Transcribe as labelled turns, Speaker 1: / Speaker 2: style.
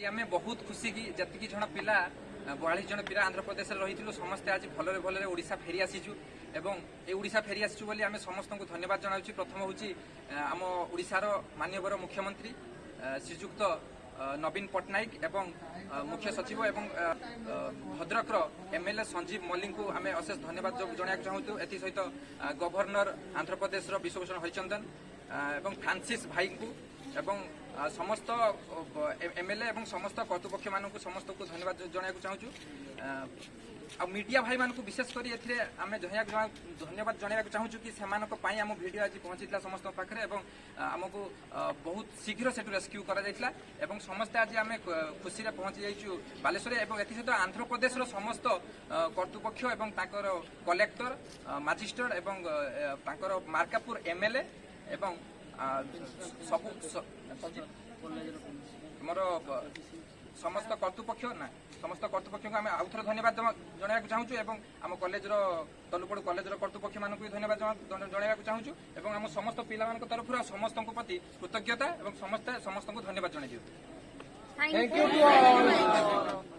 Speaker 1: आम बहुत खुशी कि जी जन पिला 42 जन पिला आंध्र प्रदेश रही समस्ते आज भलरे भलरे ओडिशा फेरी आसीचु एवं ए ओडिशा फेरी आसीचु बोली आम समस्त को धन्यवाद जनाऊँ। प्रथम हूँ आम ओडिशार माननीय मुख्यमंत्री श्रीजुक्त नवीन पट्टनायक एवं मुख्य सचिव एवं भद्रक एमएलए संजीव मल्लिक को आम अशेष धन्यवाद जनाया चाहूँ। एथि सहित गवर्नर आंध्र प्रदेश विश्वभूषण हरिचंदन एवं फ्रांसिस भाई को एवं समस्त एमएलए एवं समस्त कर्तृपक्ष मानक समस्त को धन्यवाद जनाया चाहूँ। मीडिया भाई मानक विशेषकर आम धन्यवाद जनाया चाहूँ कि से आम भिड आज पहुंची समस्त पाखे आमको बहुत शीघ्र से रेस्क्यू कर समस्ते आज आम खुशी पहुंची जाइए बालेश्वर एवं एसत आंध्र प्रदेश समस्त कर्तृपक्ष एवं कलेक्टर मजिस्ट्रेट एवं मार्कापुर एमएलए एवं सबू मोर समस्त कर्तृपक्ष ना समस्त कर्तृपक्ष को आम आउ थे धन्यवाद जनाया चाहूँ एवं आम कॉलेज तलुपड़ कॉलेज कर्तृपक्ष मानक भी धन्यवाद जनाया चाहूँ एवं आम समस्त पिला तरफ समस्त प्रति कृतज्ञता एवं समस्त को धन्यवाद जनाई। Thank you.